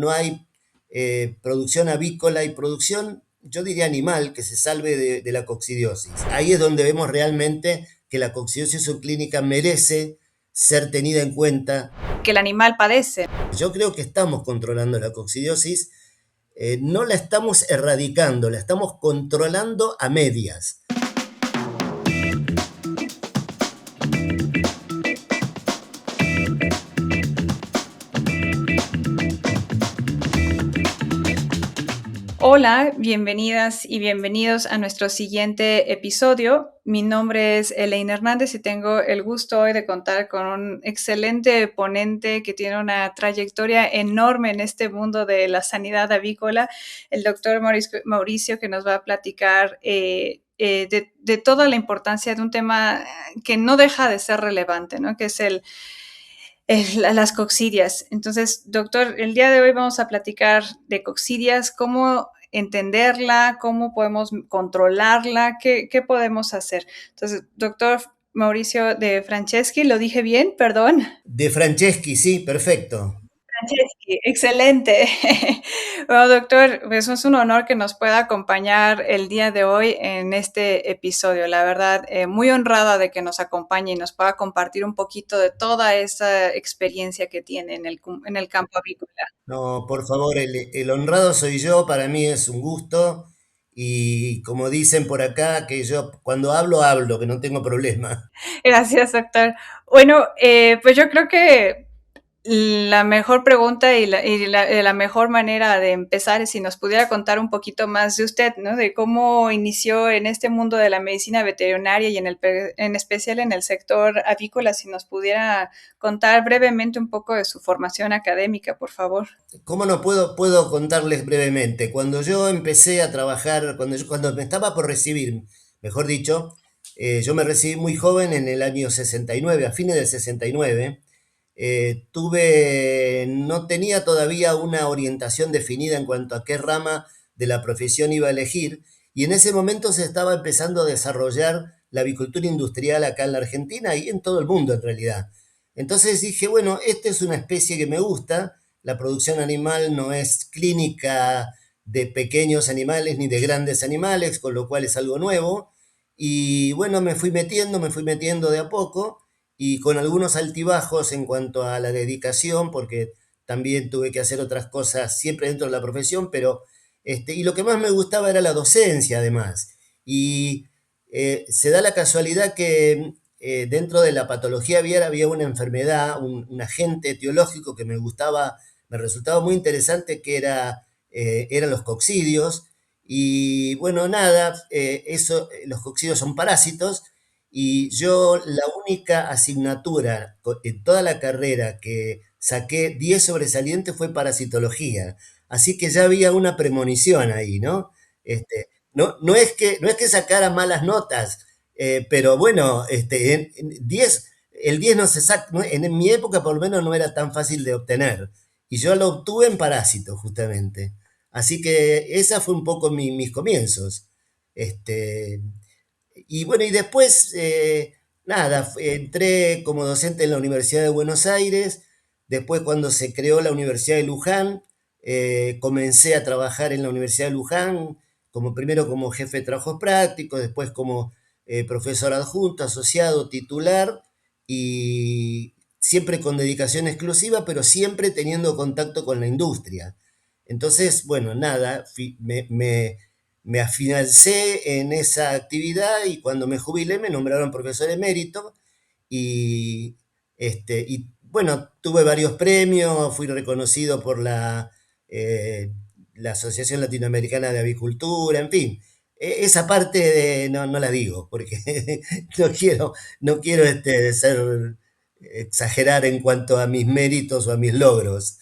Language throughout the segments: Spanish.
no hay producción avícola y producción, yo diría animal, que se salve de la coccidiosis. Ahí es donde vemos realmente que la coccidiosis subclínica merece ser tenida en cuenta. Que el animal padece. Yo creo que estamos controlando la coccidiosis, no la estamos erradicando, la estamos controlando a medias. Hola, bienvenidas y bienvenidos a nuestro siguiente episodio. Mi nombre es Elaine Hernández y tengo el gusto hoy de contar con un excelente ponente que tiene una trayectoria enorme en este mundo de la sanidad avícola, el doctor Mauricio, que nos va a platicar de toda la importancia de un tema que no deja de ser relevante, ¿no? Que es las coccidias. Entonces, doctor, el día de hoy vamos a platicar de coccidias, cómo entenderla, cómo podemos controlarla, qué podemos hacer. Entonces, doctor Mauricio de Franceschi, ¿lo dije bien? Perdón. De Franceschi, sí, perfecto. Franceschi, excelente. Bueno, doctor, pues es un honor que nos pueda acompañar el día de hoy en este episodio. La verdad, muy honrada de que nos acompañe y nos pueda compartir un poquito de toda esa experiencia que tiene en el campo avícola. No, por favor, el honrado soy yo, para mí es un gusto y como dicen por acá, que yo cuando hablo, que no tengo problema. Gracias, doctor. Bueno, pues yo creo que la mejor pregunta y la mejor manera de empezar es si nos pudiera contar un poquito más de usted, ¿no? De cómo inició en este mundo de la medicina veterinaria y en especial en el sector avícola, si nos pudiera contar brevemente un poco de su formación académica, por favor. ¿Cómo no puedo contarles brevemente? Cuando yo empecé a trabajar, cuando me estaba por recibir, mejor dicho, yo me recibí muy joven en el año 69, a fines del 69. No tenía todavía una orientación definida en cuanto a qué rama de la profesión iba a elegir, y en ese momento se estaba empezando a desarrollar la avicultura industrial acá en la Argentina y en todo el mundo en realidad. Entonces dije, bueno, esta es una especie que me gusta, la producción animal no es clínica de pequeños animales ni de grandes animales, con lo cual es algo nuevo. Y bueno, me fui metiendo de a poco y con algunos altibajos en cuanto a la dedicación, porque también tuve que hacer otras cosas siempre dentro de la profesión, pero y lo que más me gustaba era la docencia además. Y se da la casualidad que dentro de la patología aviar había una enfermedad, un agente etiológico que me gustaba, me resultaba muy interesante, que eran los coccidios. Y bueno, nada, los coccidios son parásitos y yo la única asignatura en toda la carrera que saqué 10 sobresalientes fue parasitología. Así que ya había una premonición ahí, ¿no? No es que sacara malas notas, pero bueno, el 10 no se saca, en mi época por lo menos no era tan fácil de obtener. Y yo lo obtuve en parásito, justamente. Así que esa fue un poco mis comienzos. Este, y bueno, y después, nada, entré como docente en la Universidad de Buenos Aires. Después, cuando se creó la Universidad de Luján, comencé a trabajar en la Universidad de Luján, primero como jefe de trabajos prácticos, después como profesor adjunto, asociado, titular, y siempre con dedicación exclusiva, pero siempre teniendo contacto con la industria. Entonces, bueno, nada, me afinancé en esa actividad y cuando me jubilé me nombraron profesor emérito y, y bueno, tuve varios premios, fui reconocido por la Asociación Latinoamericana de Avicultura, en fin. Esa parte no la digo porque no quiero exagerar en cuanto a mis méritos o a mis logros.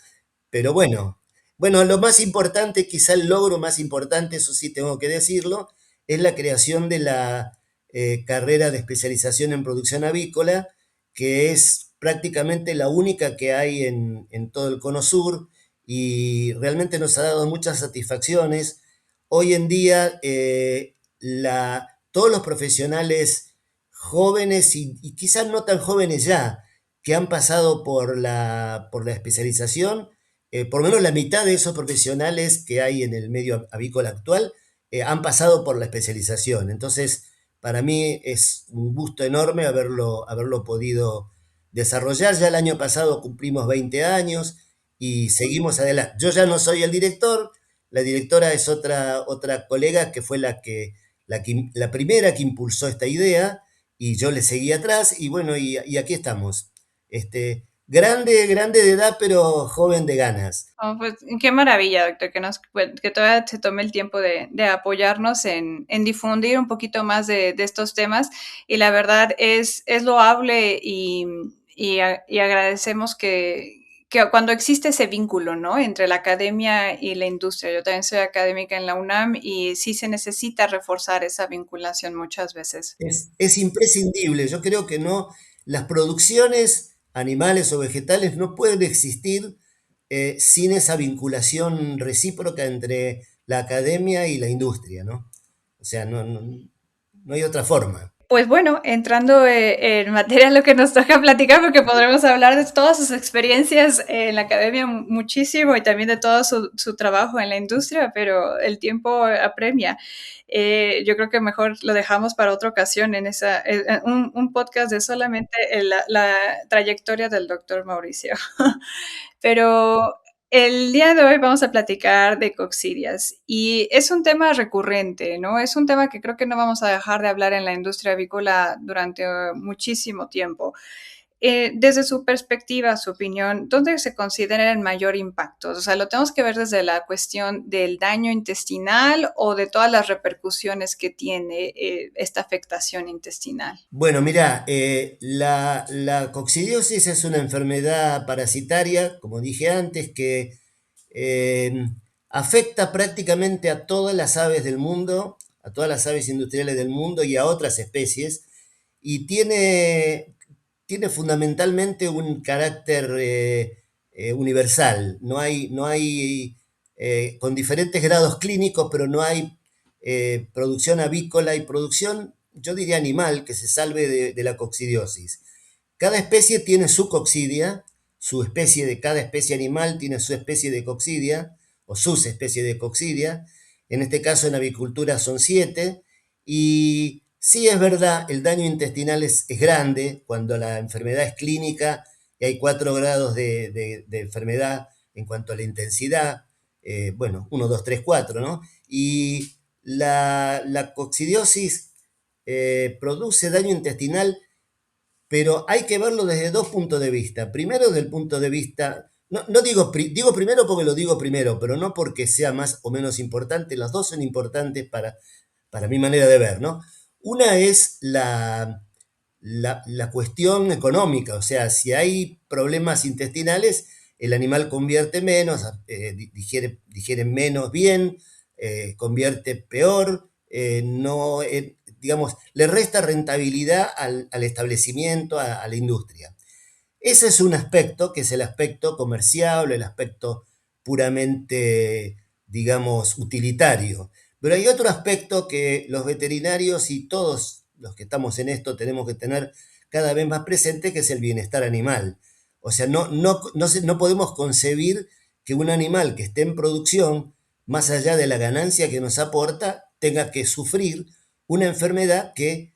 Pero bueno, lo más importante, quizá el logro más importante, eso sí tengo que decirlo, es la creación de la carrera de especialización en producción avícola, que es prácticamente la única que hay en todo el Cono Sur y realmente nos ha dado muchas satisfacciones. Hoy en día, todos los profesionales jóvenes y quizás no tan jóvenes ya, que han pasado por la especialización, por lo menos la mitad de esos profesionales que hay en el medio avícola actual han pasado por la especialización. Entonces, para mí es un gusto enorme haberlo podido desarrollar. Ya el año pasado cumplimos 20 años y seguimos adelante. Yo ya no soy el director, la directora es otra colega que fue la primera que impulsó esta idea y yo le seguí atrás y bueno, y aquí estamos. Grande, grande de edad, pero joven de ganas. Oh, pues qué maravilla, doctor, que todavía se tome el tiempo de apoyarnos en difundir un poquito más de estos temas. Y la verdad es loable y agradecemos que cuando existe ese vínculo, ¿no? Entre la academia y la industria. Yo también soy académica en la UNAM y sí se necesita reforzar esa vinculación muchas veces. Es imprescindible. Yo creo que no, las producciones animales o vegetales no pueden existir sin esa vinculación recíproca entre la academia y la industria, ¿no? O sea, no hay otra forma. Pues bueno, entrando en materia lo que nos toca platicar, porque podremos hablar de todas sus experiencias en la academia muchísimo y también de todo su trabajo en la industria, pero el tiempo apremia. Yo creo que mejor lo dejamos para otra ocasión un podcast de solamente la trayectoria del doctor Mauricio. Pero el día de hoy vamos a platicar de coccidias y es un tema recurrente, ¿no? Es un tema que creo que no vamos a dejar de hablar en la industria avícola durante muchísimo tiempo. Desde su perspectiva, su opinión, ¿dónde se considera el mayor impacto? O sea, ¿lo tenemos que ver desde la cuestión del daño intestinal o de todas las repercusiones que tiene esta afectación intestinal? Bueno, mira, la coccidiosis es una enfermedad parasitaria, como dije antes, que eh, afecta prácticamente a todas las aves del mundo, a todas las aves industriales del mundo y a otras especies, y tiene fundamentalmente un carácter universal. Con diferentes grados clínicos, pero no hay producción avícola y producción, yo diría animal, que se salve de la coccidiosis. Cada especie tiene su coccidia, cada especie animal tiene su especie de coccidia, o sus especies de coccidia. En este caso en avicultura son 7, y sí es verdad, el daño intestinal es grande cuando la enfermedad es clínica y hay 4 grados de enfermedad en cuanto a la intensidad, bueno, 1, 2, 3, 4, ¿no? Y la coccidiosis produce daño intestinal, pero hay que verlo desde dos puntos de vista. Primero, desde el punto de vista, no digo primero porque lo digo primero, pero no porque sea más o menos importante, las dos son importantes para mi manera de ver, ¿no? Una es la cuestión económica, o sea, si hay problemas intestinales, el animal convierte menos, digiere menos bien, convierte peor, no, digamos, le resta rentabilidad al establecimiento, a la industria. Ese es un aspecto, que es el aspecto comercial, el aspecto puramente, digamos, utilitario. Pero hay otro aspecto que los veterinarios y todos los que estamos en esto tenemos que tener cada vez más presente, que es el bienestar animal. O sea, no podemos concebir que un animal que esté en producción, más allá de la ganancia que nos aporta, tenga que sufrir una enfermedad que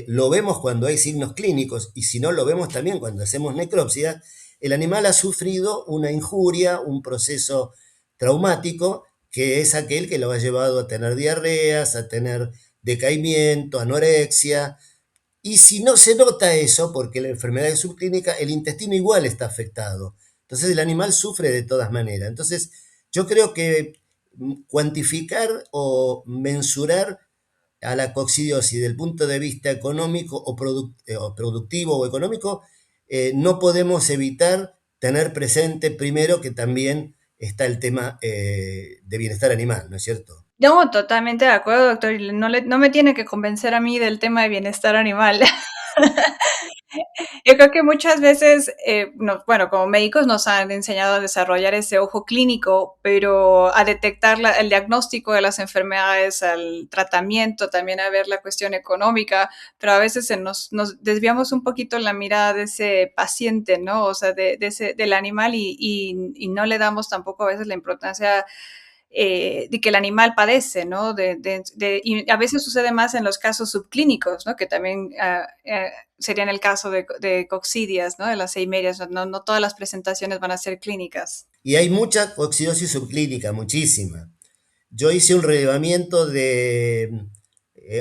lo vemos cuando hay signos clínicos, y si no, lo vemos también cuando hacemos necropsia. El animal ha sufrido una injuria, un proceso traumático, que es aquel que lo ha llevado a tener diarreas, a tener decaimiento, anorexia. Y si no se nota eso, porque la enfermedad es subclínica, el intestino igual está afectado. Entonces el animal sufre de todas maneras. Entonces yo creo que cuantificar o mensurar a la coccidiosis desde el punto de vista económico o productivo o económico, no podemos evitar tener presente primero que también está el tema de bienestar animal, ¿no es cierto? No, totalmente de acuerdo, doctor. No me tiene que convencer a mí del tema de bienestar animal. Yo creo que muchas veces, bueno, como médicos nos han enseñado a desarrollar ese ojo clínico, pero a detectar el diagnóstico de las enfermedades, al tratamiento, también a ver la cuestión económica, pero a veces nos desviamos un poquito la mirada de ese paciente, ¿no? O sea, del animal y no le damos tampoco a veces la importancia de que el animal padece, ¿no? Y a veces sucede más en los casos subclínicos, ¿no? Que también sería en el caso de coccidias, ¿no? De las eimerias, no todas las presentaciones van a ser clínicas. Y hay mucha coccidosis subclínica, muchísima. Yo hice un relevamiento de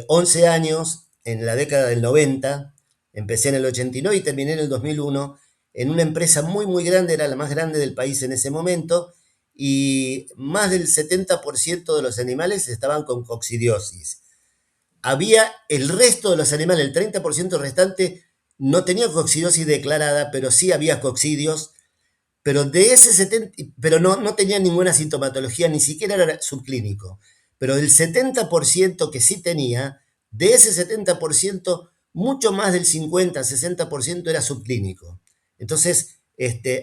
11 años en la década del 90, empecé en el 89 y terminé en el 2001, en una empresa muy, muy grande, era la más grande del país en ese momento, y más del 70% de los animales estaban con coccidiosis. Había el resto de los animales, el 30% restante, no tenía coccidiosis declarada, pero sí había coccidios, pero de ese 70, pero no tenía ninguna sintomatología, ni siquiera era subclínico. Pero del 70% que sí tenía, de ese 70%, mucho más del 50-60% era subclínico. Entonces,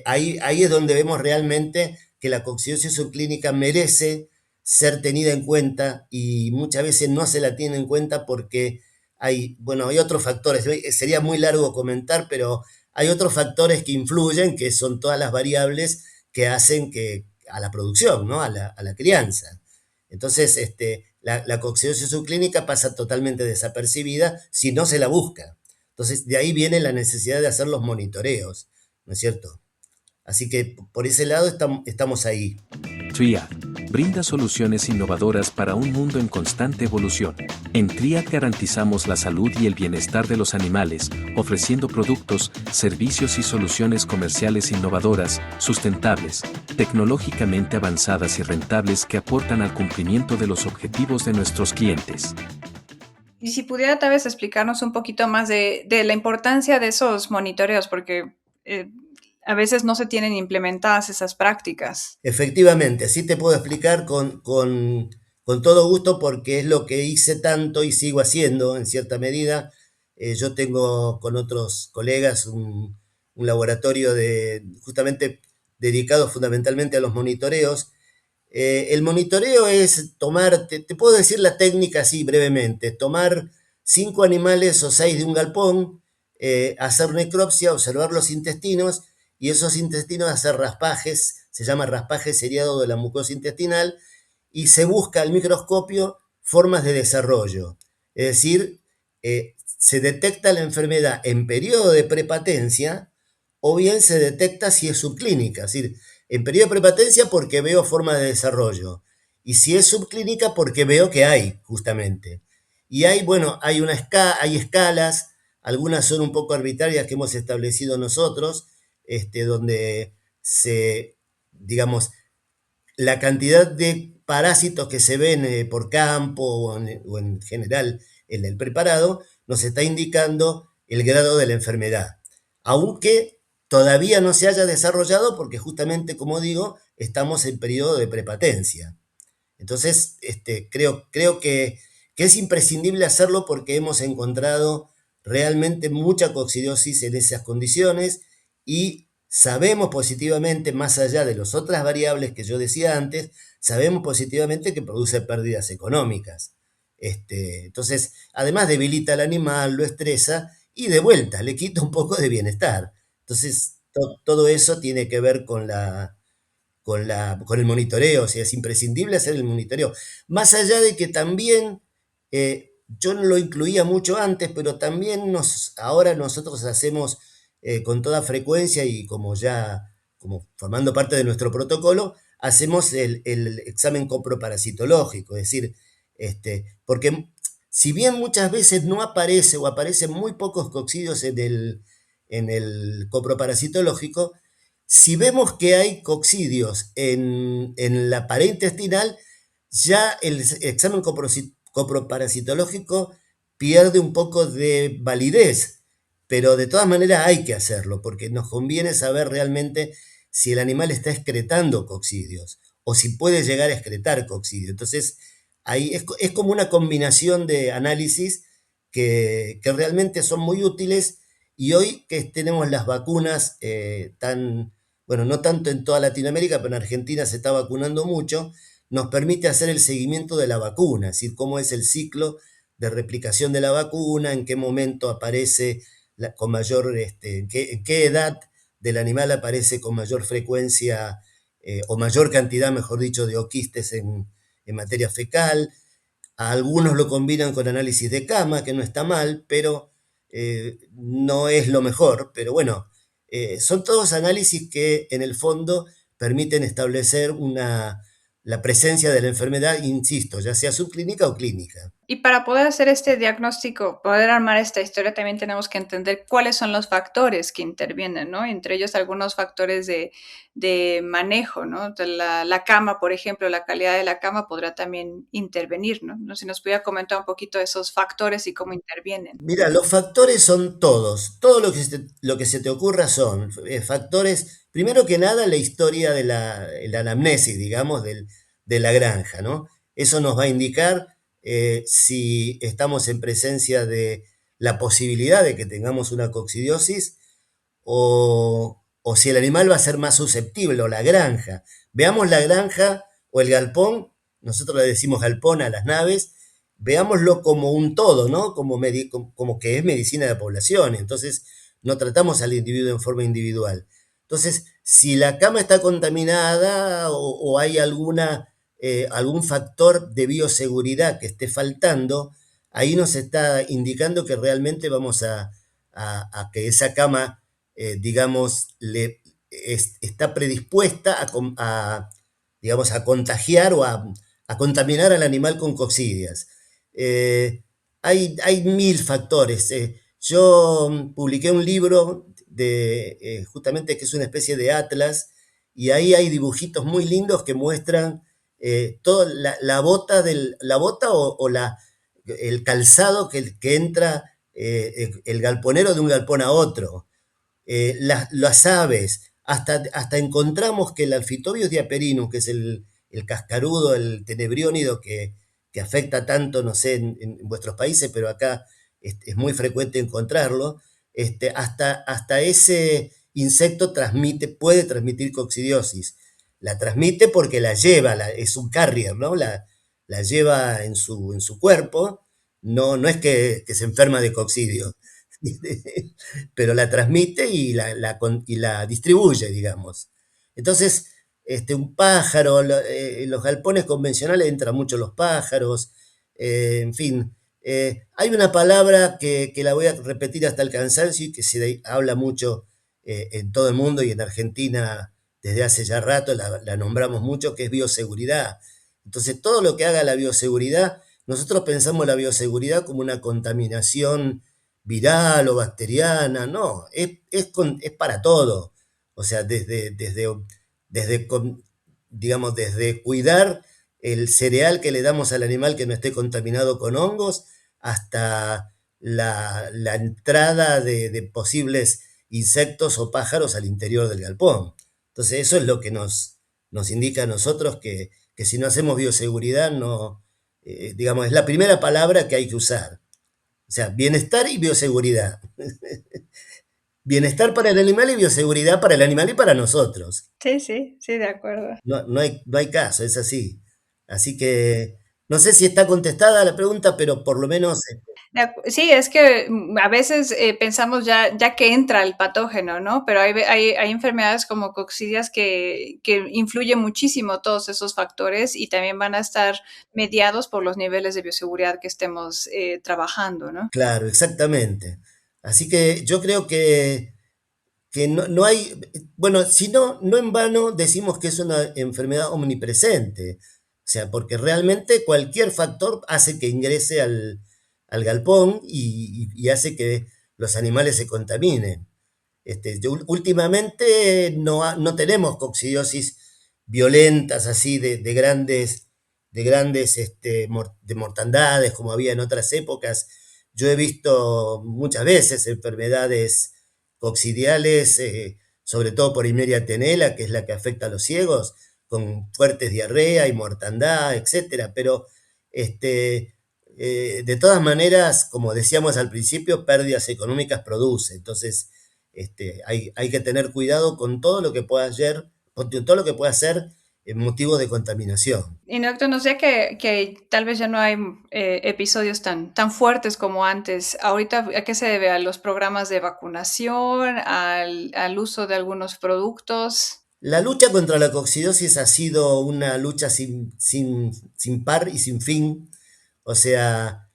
ahí es donde vemos realmente que la coccidiosis subclínica merece ser tenida en cuenta y muchas veces no se la tiene en cuenta porque hay otros factores. Sería muy largo comentar, pero hay otros factores que influyen, que son todas las variables que hacen que a la producción, ¿no? A la crianza. Entonces, la coccidiosis subclínica pasa totalmente desapercibida si no se la busca. Entonces, de ahí viene la necesidad de hacer los monitoreos, ¿no es cierto? Así que por ese lado estamos ahí. Triad brinda soluciones innovadoras para un mundo en constante evolución. En Triad garantizamos la salud y el bienestar de los animales, ofreciendo productos, servicios y soluciones comerciales innovadoras, sustentables, tecnológicamente avanzadas y rentables que aportan al cumplimiento de los objetivos de nuestros clientes. Y si pudiera tal vez explicarnos un poquito más de la importancia de esos monitoreos, porque a veces no se tienen implementadas esas prácticas. Efectivamente, así te puedo explicar con todo gusto porque es lo que hice tanto y sigo haciendo en cierta medida. Yo tengo con otros colegas un laboratorio justamente dedicado fundamentalmente a los monitoreos. El monitoreo es tomar, te puedo decir la técnica así brevemente, tomar 5 animales o 6 de un galpón, hacer necropsia, observar los intestinos y esos intestinos hacer raspajes, se llama raspaje seriado de la mucosa intestinal y se busca al microscopio formas de desarrollo. Es decir, se detecta la enfermedad en periodo de prepatencia o bien se detecta si es subclínica, es decir, en periodo de prepatencia porque veo forma de desarrollo y si es subclínica porque veo que hay, justamente. Y hay escalas, algunas son un poco arbitrarias que hemos establecido nosotros, donde digamos, la cantidad de parásitos que se ven por campo o en general en el preparado nos está indicando el grado de la enfermedad. Aunque todavía no se haya desarrollado porque justamente, como digo, estamos en periodo de prepatencia. Entonces, creo que es imprescindible hacerlo porque hemos encontrado realmente mucha coccidiosis en esas condiciones y sabemos positivamente, más allá de las otras variables que yo decía antes, sabemos positivamente que produce pérdidas económicas. Entonces, además debilita al animal, lo estresa y de vuelta le quita un poco de bienestar. Entonces, todo eso tiene que ver con el monitoreo, o sea, es imprescindible hacer el monitoreo. Más allá de que también, yo no lo incluía mucho antes, pero también ahora nosotros hacemos con toda frecuencia y como formando parte de nuestro protocolo, hacemos el examen coproparasitológico, es decir, porque si bien muchas veces no aparece o aparecen muy pocos coccidios en el coproparasitológico, si vemos que hay coccidios en la pared intestinal, ya el examen coproparasitológico pierde un poco de validez, pero de todas maneras hay que hacerlo, porque nos conviene saber realmente si el animal está excretando coccidios o si puede llegar a excretar coccidio. Entonces, ahí es como una combinación de análisis que realmente son muy útiles Y hoy que tenemos las vacunas bueno, no tanto en toda Latinoamérica, pero en Argentina se está vacunando mucho, nos permite hacer el seguimiento de la vacuna, es decir, cómo es el ciclo de replicación de la vacuna, en qué momento aparece con mayor, en qué edad del animal aparece con mayor frecuencia o mayor cantidad, mejor dicho, de oquistes en materia fecal. A algunos lo combinan con análisis de cama, que no está mal, pero no es lo mejor. Pero bueno, son todos análisis que en el fondo permiten establecer la presencia de la enfermedad, insisto, ya sea subclínica o clínica. Y para poder hacer este diagnóstico, poder armar esta historia, también tenemos que entender cuáles son los factores que intervienen, ¿no? Entre ellos algunos factores de manejo, ¿no? La cama, por ejemplo, la calidad de la cama podrá también intervenir, ¿no? No sé si nos pudiera comentar un poquito de esos factores y cómo intervienen. Mira, los factores son todos, todo lo que se te ocurra son factores, primero que nada la historia de la anamnesis, digamos, de la granja, ¿no? Eso nos va a indicar si estamos en presencia de la posibilidad de que tengamos una coccidiosis o si el animal va a ser más susceptible, o la granja. Veamos la granja o el galpón, nosotros le decimos galpón a las naves, veámoslo como un todo, ¿no? Como que es medicina de población, entonces no tratamos al individuo en forma individual. Entonces, si la cama está contaminada o hay algún factor de bioseguridad que esté faltando, ahí nos está indicando que realmente vamos a que esa cama, digamos, está predispuesta digamos, a contagiar o a contaminar al animal con coccidias. Hay mil factores. Yo publiqué un libro justamente que es una especie de atlas y ahí hay dibujitos muy lindos que muestran toda la bota, la bota el calzado que entra el galponero de un galpón a otro. Las aves, hasta encontramos que el Alphitobius diaperinus, que es el cascarudo, el tenebriónido que afecta tanto, no sé, en vuestros países, pero acá es muy frecuente encontrarlo, hasta ese insecto puede transmitir coccidiosis. La transmite porque la lleva, es un carrier, ¿no? La lleva en su cuerpo, no es que se enferma de coccidio, pero la transmite y la distribuye, digamos. Entonces, un pájaro, los galpones convencionales entran mucho los pájaros, en fin. Hay una palabra que la voy a repetir hasta el cansancio y que se habla mucho en todo el mundo y en Argentina desde hace ya rato, la nombramos mucho, que es bioseguridad. Entonces, todo lo que haga la bioseguridad, nosotros pensamos la bioseguridad como una contaminación viral o bacteriana, no, es para todo. O sea, desde, digamos, desde cuidar el cereal que le damos al animal que no esté contaminado con hongos, hasta la entrada de posibles insectos o pájaros al interior del galpón. Entonces eso es lo que nos indica a nosotros que si no hacemos bioseguridad, no, digamos, es la primera palabra que hay que usar. O sea, bienestar y bioseguridad. Bienestar para el animal y bioseguridad para el animal y para nosotros. Sí, sí, sí, de acuerdo. No hay caso, es así. Así que no sé si está contestada la pregunta, pero por lo menos Sí, es que a veces pensamos ya que entra el patógeno, ¿no? Pero hay enfermedades como coccidias que influyen muchísimo todos esos factores y también van a estar mediados por los niveles de bioseguridad que estemos trabajando, ¿no? claro, exactamente. Así que yo creo que no hay, bueno, si no en vano decimos que es una enfermedad omnipresente, o sea, porque realmente cualquier factor hace que ingrese al galpón y hace que los animales se contaminen. Últimamente no tenemos coccidiosis violentas así de grandes de mortandades como había en otras épocas. Yo he visto muchas veces enfermedades coccidiales, sobre todo por Eimeria tenela, que es la que afecta a los ciegos, con fuertes diarrea y mortandad, etcétera. Pero este, de todas maneras, como decíamos al principio, pérdidas económicas produce. Entonces, hay que tener cuidado con todo lo que pueda ser motivo de contaminación. Y doctor, no sé que tal vez ya no hay episodios tan fuertes como antes. Ahorita, ¿a qué se debe? ¿A los programas de vacunación? ¿Al uso de algunos productos? La lucha contra la coccidosis ha sido una lucha sin par y sin fin. O sea,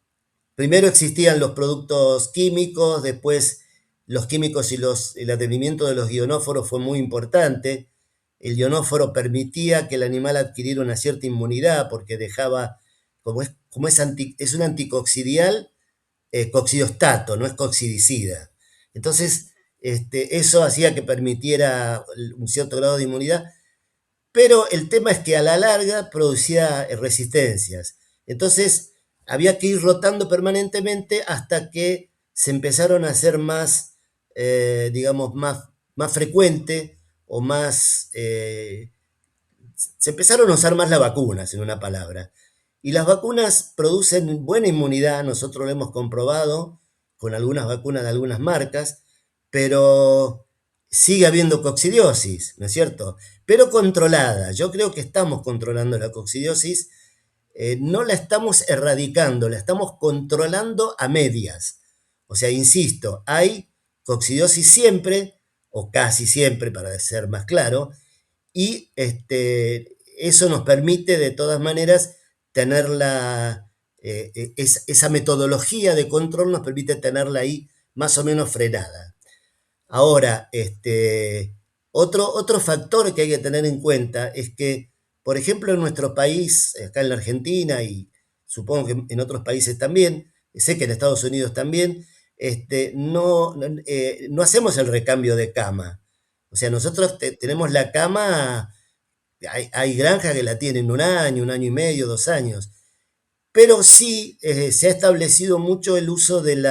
primero existían los productos químicos, después los químicos y el advenimiento de los ionóforos fue muy importante. El ionóforo permitía que el animal adquiriera una cierta inmunidad porque dejaba, es un anticoccidial, coccidiostato, no es coccidicida. Entonces, eso hacía que permitiera un cierto grado de inmunidad, pero el tema es que a la larga producía resistencias. Entonces, había que ir rotando permanentemente hasta que se empezaron a hacer más, digamos, más frecuente o más... se empezaron a usar más las vacunas, en una palabra. Y las vacunas producen buena inmunidad, nosotros lo hemos comprobado con algunas vacunas de algunas marcas, pero sigue habiendo coccidiosis, ¿no es cierto? Pero controlada. Yo creo que estamos controlando la coccidiosis, no la estamos erradicando, la estamos controlando a medias. O sea, insisto, hay coccidiosis siempre, o casi siempre, para ser más claro, y eso nos permite de todas maneras tener esa metodología de control nos permite tenerla ahí más o menos frenada. Ahora, otro factor que hay que tener en cuenta es que, por ejemplo, en nuestro país, acá en la Argentina y supongo que en otros países también, sé que en Estados Unidos también, no hacemos el recambio de cama. O sea, nosotros tenemos la cama, hay granjas que la tienen 1 año y medio, 2 años, pero sí se ha establecido mucho el uso del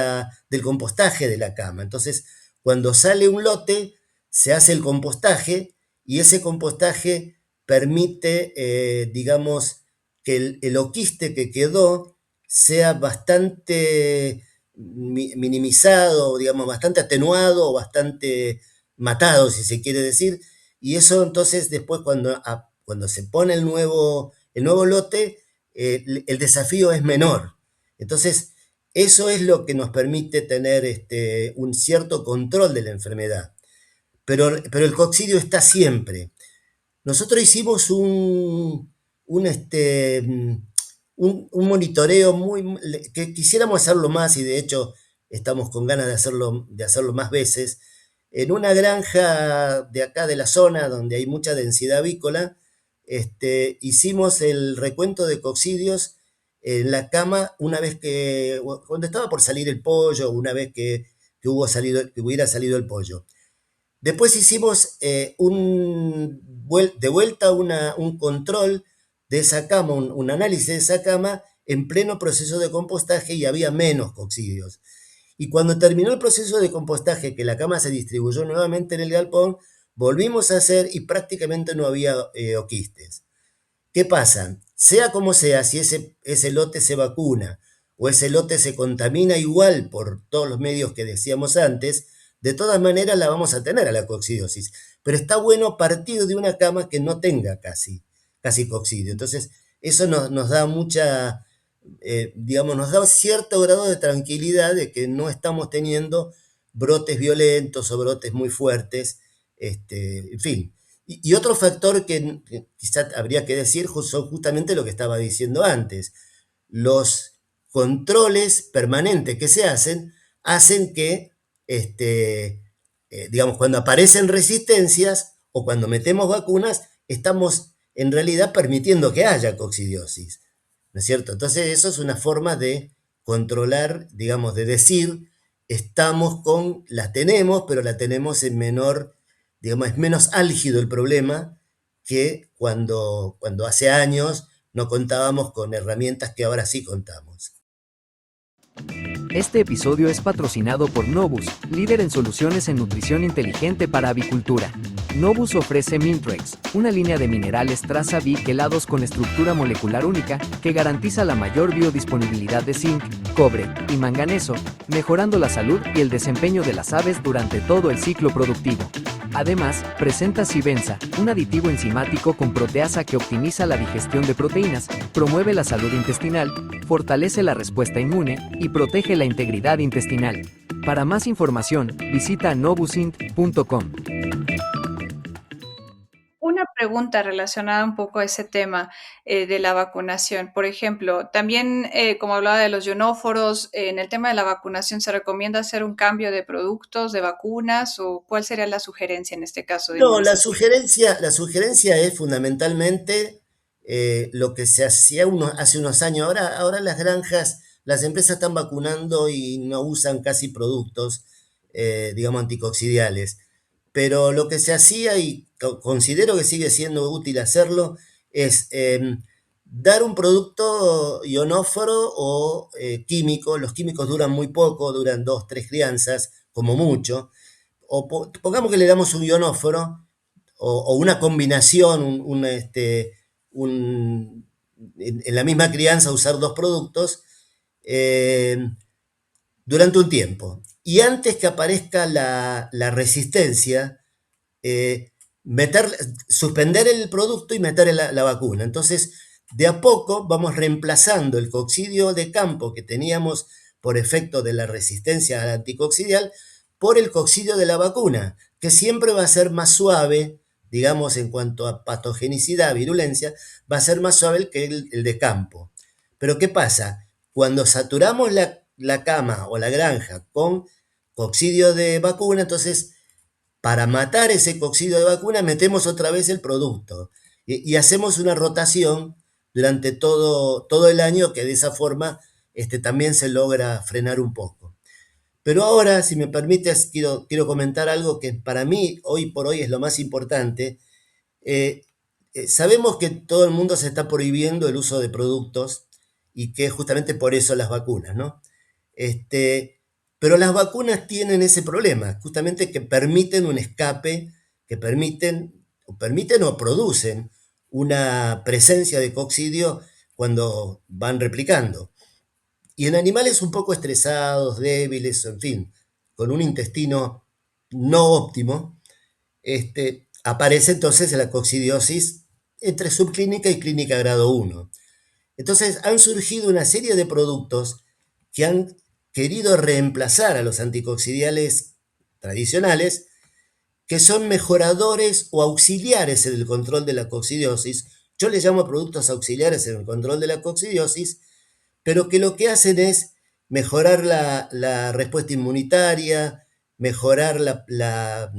compostaje de la cama. Entonces, cuando sale un lote, se hace el compostaje y ese compostaje permite, digamos, que el oquiste que quedó sea bastante minimizado, digamos, bastante atenuado o bastante matado, si se quiere decir, y eso entonces después cuando se pone el nuevo lote, el desafío es menor. Entonces, eso es lo que nos permite tener un cierto control de la enfermedad. Pero el coccidio está siempre. Nosotros hicimos un monitoreo que quisiéramos hacerlo más y de hecho estamos con ganas de hacerlo más veces. En una granja de acá de la zona donde hay mucha densidad avícola, hicimos el recuento de coccidios en la cama cuando estaba por salir el pollo, una vez que hubiera salido el pollo. Después hicimos de vuelta un control de esa cama, un análisis de esa cama en pleno proceso de compostaje y había menos coccidios. Y cuando terminó el proceso de compostaje, que la cama se distribuyó nuevamente en el galpón, volvimos a hacer y prácticamente no había oquistes. ¿Qué pasa? Sea como sea, si ese lote se vacuna o ese lote se contamina igual por todos los medios que decíamos antes, de todas maneras la vamos a tener a la coccidiosis. Pero está bueno partir de una cama que no tenga casi coccidio. Entonces, eso nos da nos da cierto grado de tranquilidad de que no estamos teniendo brotes violentos o brotes muy fuertes, en fin. Y otro factor que quizás habría que decir son justamente lo que estaba diciendo antes. Los controles permanentes que se hacen que, digamos, cuando aparecen resistencias o cuando metemos vacunas, estamos en realidad permitiendo que haya coccidiosis, ¿no es cierto? Entonces eso es una forma de controlar, digamos, de decir, la tenemos, pero la tenemos en menor, digamos, es menos álgido el problema que cuando hace años no contábamos con herramientas que ahora sí contamos. Este episodio es patrocinado por Novus, líder en soluciones en nutrición inteligente para avicultura. Novus ofrece Mintrex, una línea de minerales traza B quelados con estructura molecular única que garantiza la mayor biodisponibilidad de zinc, cobre y manganeso, mejorando la salud y el desempeño de las aves durante todo el ciclo productivo. Además, presenta Sibenza, un aditivo enzimático con proteasa que optimiza la digestión de proteínas, promueve la salud intestinal, fortalece la respuesta inmune y protege la integridad intestinal. Para más información, visita novusint.com. Una pregunta relacionada un poco a ese tema de la vacunación. Por ejemplo, también, como hablaba de los ionóforos, en el tema de la vacunación, ¿se recomienda hacer un cambio de productos, de vacunas, o cuál sería la sugerencia en este caso de No, inmunoseguridad? la sugerencia es fundamentalmente lo que se hacía hace unos años. Ahora las granjas, las empresas están vacunando y no usan casi productos, digamos, anticoccidiales. Pero lo que se hacía, y considero que sigue siendo útil hacerlo, es dar un producto ionóforo o químico. Los químicos duran muy poco, duran 2, 3 crianzas, como mucho. O pongamos que le damos un ionóforo o una combinación, en la misma crianza usar dos productos eh, durante un tiempo. Y antes que aparezca la resistencia, eh, suspender el producto y meter la vacuna. Entonces, de a poco vamos reemplazando el coccidio de campo que teníamos por efecto de la resistencia al anticoccidial por el coccidio de la vacuna, que siempre va a ser más suave, digamos, en cuanto a patogenicidad, virulencia, va a ser más suave que el de campo. Pero ¿qué pasa? Cuando saturamos la cama o la granja con coccidio de vacuna, entonces para matar ese coccidio de vacuna metemos otra vez el producto y hacemos una rotación durante todo el año que de esa forma también se logra frenar un poco. Pero ahora, si me permites, quiero comentar algo que para mí hoy por hoy es lo más importante. Eh, Sabemos que todo el mundo se está prohibiendo el uso de productos y que justamente por eso las vacunas, ¿no? Este, pero las vacunas tienen ese problema, justamente que permiten un escape, que permiten o producen una presencia de coccidio cuando van replicando. Y en animales un poco estresados, débiles, en fin, con un intestino no óptimo, aparece entonces la coccidiosis entre subclínica y clínica grado 1. Entonces han surgido una serie de productos que han querido reemplazar a los anticoccidiales tradicionales, que son mejoradores o auxiliares en el control de la coccidiosis. Yo les llamo productos auxiliares en el control de la coccidiosis, pero que lo que hacen es mejorar la respuesta inmunitaria, mejorar la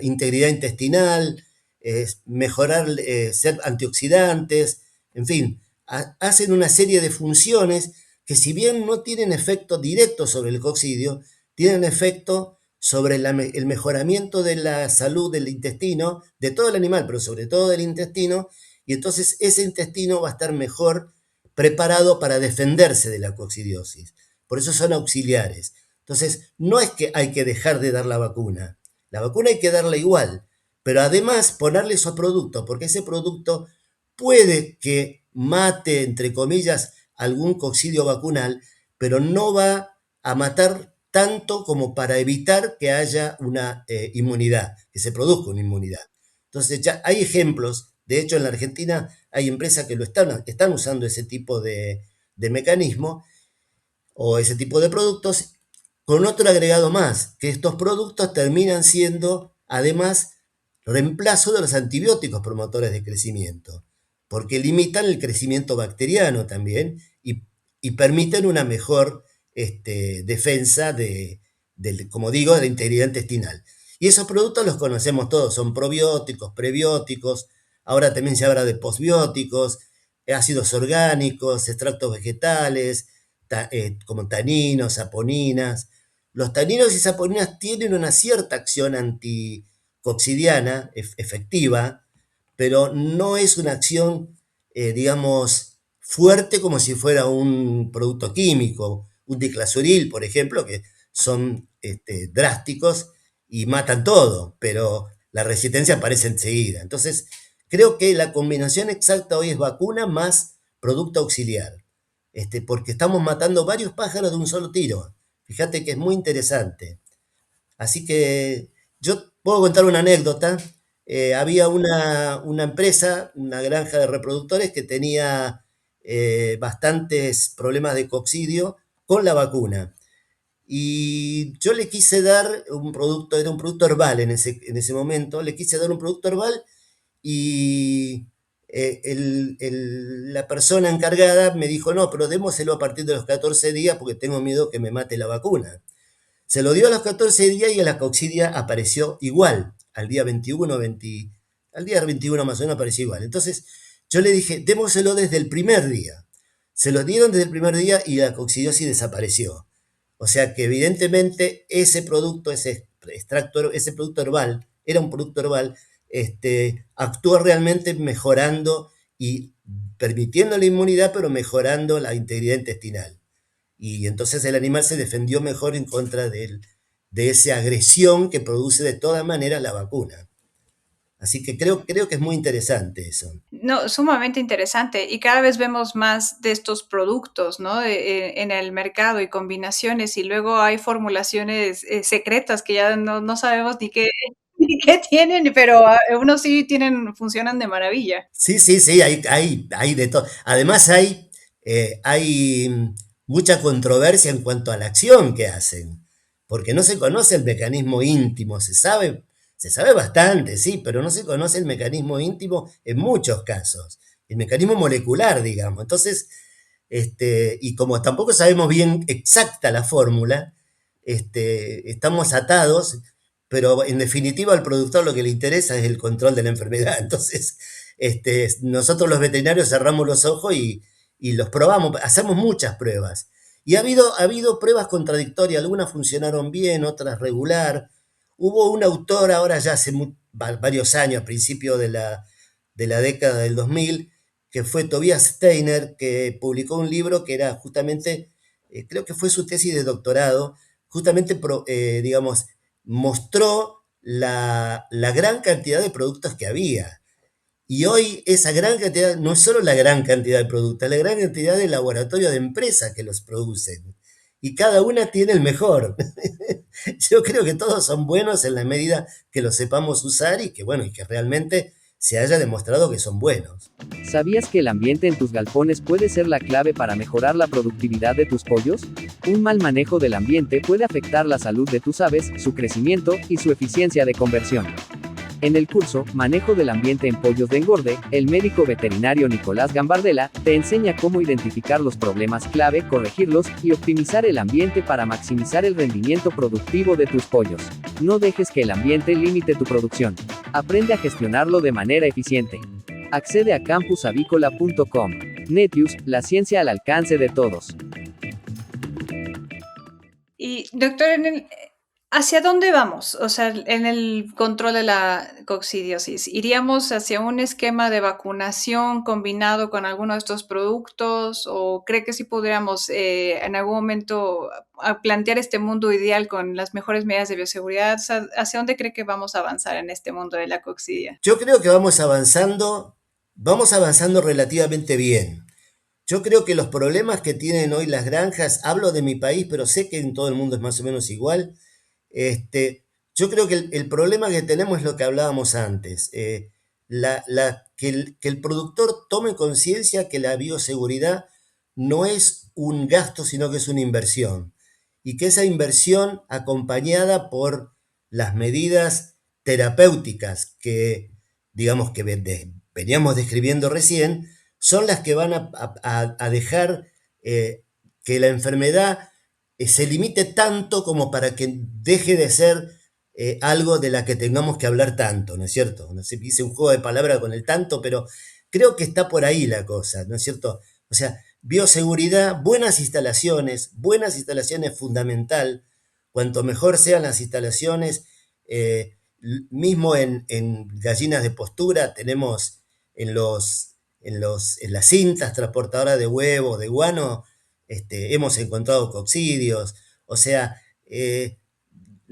integridad intestinal, mejorar, ser antioxidantes, en fin, hacen una serie de funciones que si bien no tienen efecto directo sobre el coccidio, tienen efecto sobre el mejoramiento de la salud del intestino, de todo el animal, pero sobre todo del intestino, y entonces ese intestino va a estar mejor preparado para defenderse de la coccidiosis. Por eso son auxiliares. Entonces, no es que hay que dejar de dar la vacuna hay que darla igual, pero además ponerle esos productos, porque ese producto puede que mate, entre comillas, algún coccidio vacunal, pero no va a matar tanto como para evitar que haya una inmunidad, que se produzca una inmunidad. Entonces ya hay ejemplos, de hecho en la Argentina hay empresas que están usando ese tipo de mecanismo o ese tipo de productos con otro agregado más, que estos productos terminan siendo además reemplazo de los antibióticos promotores de crecimiento, porque limitan el crecimiento bacteriano también y permiten una mejor defensa como digo, de la integridad intestinal. Y esos productos los conocemos todos, son probióticos, prebióticos, ahora también se habla de posbióticos, ácidos orgánicos, extractos vegetales, como taninos, saponinas. Los taninos y saponinas tienen una cierta acción anticoccidiana efectiva, pero no es una acción, digamos, fuerte como si fuera un producto químico, un diclazuril, por ejemplo, que son drásticos y matan todo, pero la resistencia aparece enseguida. Entonces, creo que la combinación exacta hoy es vacuna más producto auxiliar, porque estamos matando varios pájaros de un solo tiro. Fíjate que es muy interesante. Así que yo puedo contar una anécdota. Había una empresa, una granja de reproductores que tenía bastantes problemas de coccidio con la vacuna. Y yo le quise dar un producto, era un producto herbal en ese momento, le quise dar un producto herbal y la persona encargada me dijo, no, pero démoselo a partir de los 14 días porque tengo miedo que me mate la vacuna. Se lo dio a los 14 días y la coccidia apareció igual, al día 21, al día 21 más o menos apareció igual. Entonces yo le dije, démoselo desde el primer día. Se lo dieron desde el primer día y la coccidiosis desapareció. O sea que evidentemente ese producto, ese extracto, ese producto herbal, era un producto herbal, actúa realmente mejorando y permitiendo la inmunidad, pero mejorando la integridad intestinal. Y entonces el animal se defendió mejor en contra de esa agresión que produce de todas maneras la vacuna. Así que creo que es muy interesante eso. No, sumamente interesante. Y cada vez vemos más de estos productos, ¿no? En el mercado y combinaciones. Y luego hay formulaciones secretas que ya no sabemos ni qué, ni qué tienen, pero unos sí funcionan de maravilla. Sí, hay de todo. Además hay mucha controversia en cuanto a la acción que hacen, porque no se conoce el mecanismo íntimo, se sabe bastante, sí, pero no se conoce el mecanismo íntimo en muchos casos, el mecanismo molecular, digamos. Entonces, y como tampoco sabemos bien exacta la fórmula, estamos atados, pero en definitiva al productor lo que le interesa es el control de la enfermedad. Entonces, nosotros los veterinarios cerramos los ojos y los probamos, hacemos muchas pruebas. Y ha habido pruebas contradictorias, algunas funcionaron bien, otras regular. Hubo un autor ahora ya hace varios años, a principios de la década del 2000, que fue Tobias Steiner, que publicó un libro que era justamente, creo que fue su tesis de doctorado, justamente, digamos, mostró la gran cantidad de productos que había. Y hoy esa gran cantidad, no es solo la gran cantidad de productos, la gran cantidad de laboratorios de empresas que los producen. Y cada una tiene el mejor. Yo creo que todos son buenos en la medida que los sepamos usar y que, bueno, y que realmente se haya demostrado que son buenos. ¿Sabías que el ambiente en tus galpones puede ser la clave para mejorar la productividad de tus pollos? Un mal manejo del ambiente puede afectar la salud de tus aves, su crecimiento y su eficiencia de conversión. En el curso Manejo del ambiente en pollos de engorde, el médico veterinario Nicolás Gambardella te enseña cómo identificar los problemas clave, corregirlos y optimizar el ambiente para maximizar el rendimiento productivo de tus pollos. No dejes que el ambiente limite tu producción. Aprende a gestionarlo de manera eficiente. Accede a campusavícola.com. Netius, la ciencia al alcance de todos. Y doctor, ¿hacia dónde vamos? O sea, en el control de la coccidiosis, ¿iríamos hacia un esquema de vacunación combinado con alguno de estos productos? ¿O cree que sí podríamos en algún momento plantear este mundo ideal con las mejores medidas de bioseguridad? O sea, ¿hacia dónde cree que vamos a avanzar en este mundo de la coccidia? Yo creo que vamos avanzando relativamente bien. Yo creo que los problemas que tienen hoy las granjas, hablo de mi país, pero sé que en todo el mundo es más o menos igual. Yo creo que el problema que tenemos es lo que hablábamos antes, que el productor tome conciencia que la bioseguridad no es un gasto, sino que es una inversión. Y que esa inversión, acompañada por las medidas terapéuticas que, digamos, que veníamos describiendo recién, son las que van a dejar que la enfermedad se limite tanto como para que deje de ser algo de la que tengamos que hablar tanto, ¿no es cierto? No sé, hice un juego de palabras con el tanto, pero creo que está por ahí la cosa, ¿no es cierto? O sea, bioseguridad, buenas instalaciones fundamental. Cuanto mejor sean las instalaciones, mismo en gallinas de postura tenemos en las cintas transportadoras de huevos, de guano, hemos encontrado coccidios. O sea,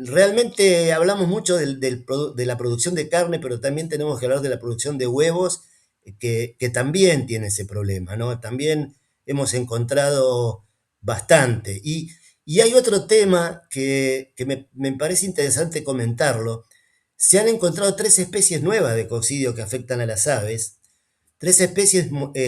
realmente hablamos mucho de la producción de carne, pero también tenemos que hablar de la producción de huevos, que también tiene ese problema, ¿no? También hemos encontrado bastante. Y hay otro tema que me parece interesante comentarlo. Se han encontrado 3 especies nuevas de coccidio que afectan a las aves, 3 especies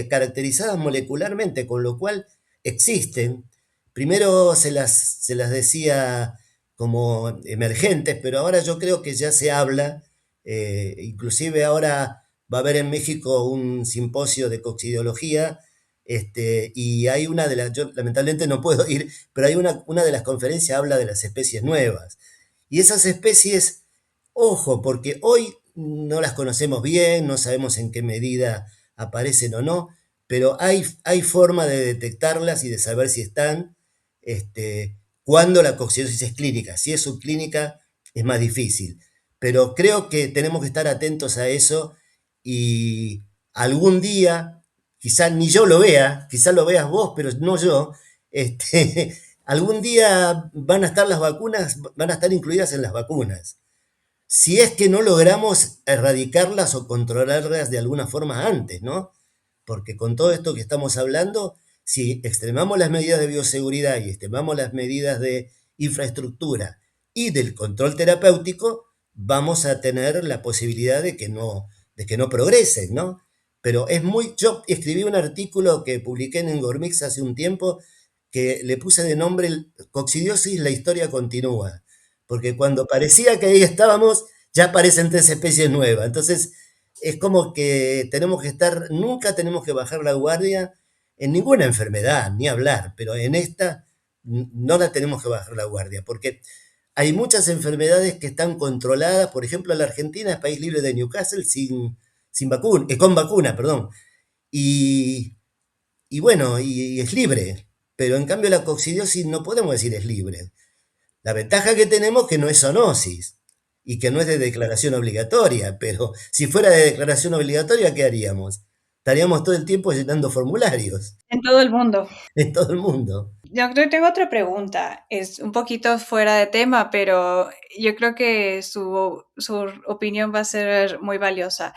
caracterizadas molecularmente, con lo cual existen. Primero se las decía como emergentes, pero ahora yo creo que ya se habla, inclusive ahora va a haber en México un simposio de coccidiología, y hay una de las, yo lamentablemente no puedo ir, pero hay una de las conferencias habla de las especies nuevas. Y esas especies, ojo, porque hoy no las conocemos bien, no sabemos en qué medida aparecen o no, pero hay forma de detectarlas y de saber si están, cuando la coccidiosis es clínica. Si es subclínica, es más difícil. Pero creo que tenemos que estar atentos a eso y algún día, quizá ni yo lo vea, quizá lo veas vos, pero no yo, algún día van a estar las vacunas, van a estar incluidas en las vacunas. Si es que no logramos erradicarlas o controlarlas de alguna forma antes, ¿no? Porque con todo esto que estamos hablando, si extremamos las medidas de bioseguridad y extremamos las medidas de infraestructura y del control terapéutico, vamos a tener la posibilidad de que no progresen, ¿no? Pero yo escribí un artículo que publiqué en Engormix hace un tiempo que le puse de nombre Coccidiosis, la historia continúa. Porque cuando parecía que ahí estábamos, ya aparecen 3 especies nuevas. Entonces, es como que nunca tenemos que bajar la guardia en ninguna enfermedad, ni hablar, pero en esta no la tenemos que bajar la guardia, porque hay muchas enfermedades que están controladas. Por ejemplo, la Argentina es país libre de Newcastle sin vacuna, con vacuna, perdón. Y, y bueno, y es libre, pero en cambio la coccidiosis no podemos decir es libre. La ventaja que tenemos es que no es zoonosis y que no es de declaración obligatoria, pero si fuera de declaración obligatoria, ¿qué haríamos? Estaríamos todo el tiempo llenando formularios En todo el mundo. en todo el mundo. Yo tengo otra pregunta, es un poquito fuera de tema, pero yo creo que su opinión va a ser muy valiosa.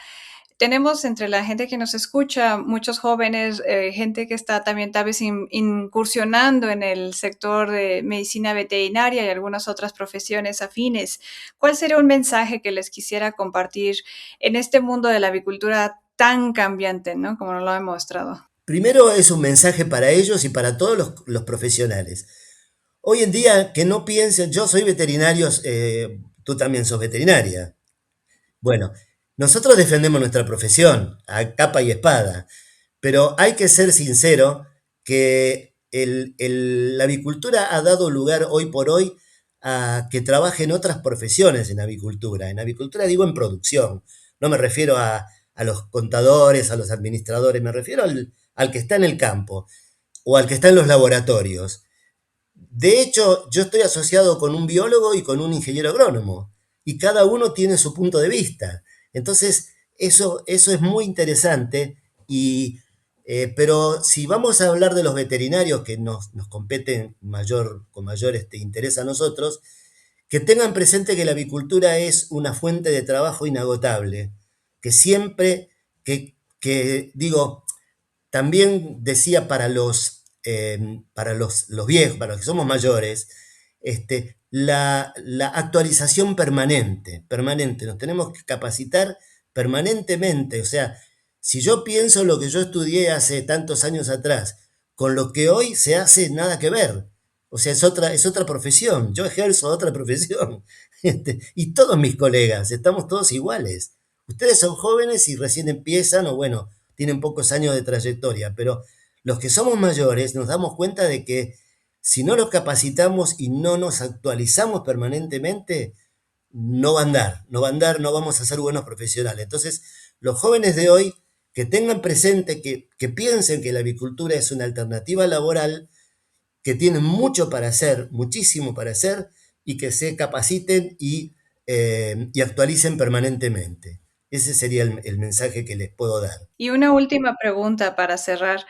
Tenemos entre la gente que nos escucha muchos jóvenes, gente que está también tal vez incursionando en el sector de medicina veterinaria y algunas otras profesiones afines. ¿Cuál sería un mensaje que les quisiera compartir en este mundo de la avicultura tan cambiante, ¿no? Como nos lo ha demostrado? Primero es un mensaje para ellos y para todos los profesionales. Hoy en día, que no piensen, yo soy veterinario, tú también sos veterinaria. Bueno, nosotros defendemos nuestra profesión a capa y espada, pero hay que ser sincero que la avicultura ha dado lugar hoy por hoy a que trabajen otras profesiones en avicultura. En avicultura digo en producción, no me refiero a los contadores, a los administradores, me refiero al que está en el campo o al que está en los laboratorios. De hecho, yo estoy asociado con un biólogo y con un ingeniero agrónomo, y cada uno tiene su punto de vista. Entonces, eso es muy interesante, pero si vamos a hablar de los veterinarios que nos competen con mayor interés a nosotros, que tengan presente que la avicultura es una fuente de trabajo inagotable, que siempre, digo, también decía para los viejos, para los que somos mayores, la actualización permanente, nos tenemos que capacitar permanentemente. O sea, si yo pienso lo que yo estudié hace tantos años atrás, con lo que hoy se hace, nada que ver. O sea, es otra profesión, yo ejerzo otra profesión. Y todos mis colegas, estamos todos iguales. Ustedes son jóvenes y recién empiezan, o bueno, tienen pocos años de trayectoria, pero los que somos mayores nos damos cuenta de que si no nos capacitamos y no nos actualizamos permanentemente, no va a andar, no va a andar, no vamos a ser buenos profesionales. Entonces, los jóvenes de hoy que tengan presente, que piensen que la avicultura es una alternativa laboral, que tienen mucho para hacer, muchísimo para hacer, y que se capaciten y actualicen permanentemente. Ese sería el mensaje que les puedo dar. Y una última pregunta para cerrar.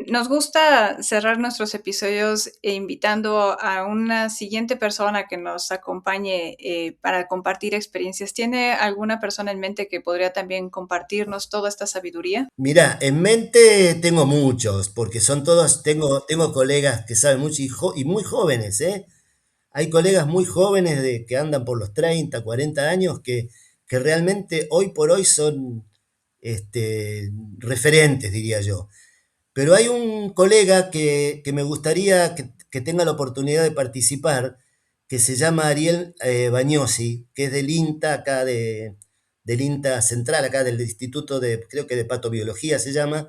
Nos gusta cerrar nuestros episodios invitando a una siguiente persona que nos acompañe para compartir experiencias. ¿Tiene alguna persona en mente que podría también compartirnos toda esta sabiduría? Mira, en mente tengo muchos, porque son todos, tengo colegas que saben mucho y muy jóvenes, ¿eh? Hay colegas muy jóvenes que andan por los 30, 40 años que realmente hoy por hoy son referentes, diría yo. Pero hay un colega que me gustaría que tenga la oportunidad de participar, que se llama Ariel Bagnosi, que es del INTA, del INTA Central, acá del Instituto creo que de Patobiología se llama,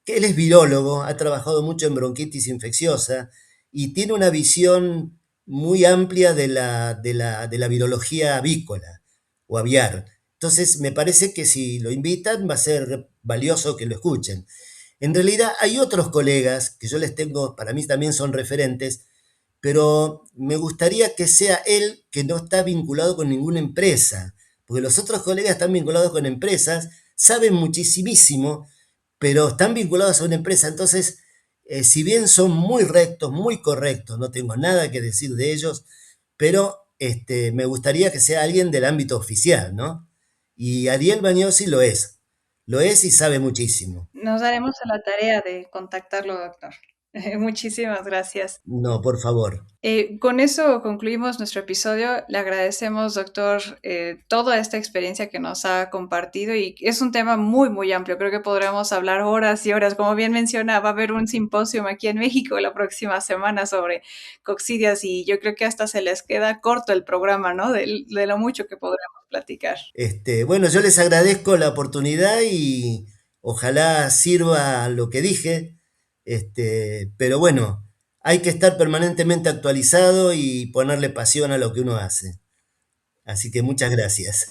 que él es virólogo, ha trabajado mucho en bronquitis infecciosa y tiene una visión muy amplia de la virología avícola o aviar. Entonces, me parece que si lo invitan va a ser valioso que lo escuchen. En realidad hay otros colegas que yo les tengo, para mí también son referentes, pero me gustaría que sea él que no está vinculado con ninguna empresa, porque los otros colegas están vinculados con empresas, saben muchísimo, pero están vinculados a una empresa, entonces, si bien son muy rectos, muy correctos, no tengo nada que decir de ellos, pero me gustaría que sea alguien del ámbito oficial, ¿no? Y Ariel Bagnosi lo es y sabe muchísimo. Nos daremos a la tarea de contactarlo, doctor. Muchísimas gracias. No, por favor. Con eso concluimos nuestro episodio. Le agradecemos, doctor, toda esta experiencia que nos ha compartido y es un tema muy, muy amplio. Creo que podremos hablar horas y horas. Como bien menciona, va a haber un simposio aquí en México la próxima semana sobre coccidias y yo creo que hasta se les queda corto el programa, ¿no? De lo mucho que podremos platicar. Bueno, yo les agradezco la oportunidad y ojalá sirva lo que dije. Pero bueno, hay que estar permanentemente actualizado y ponerle pasión a lo que uno hace. Así que muchas gracias.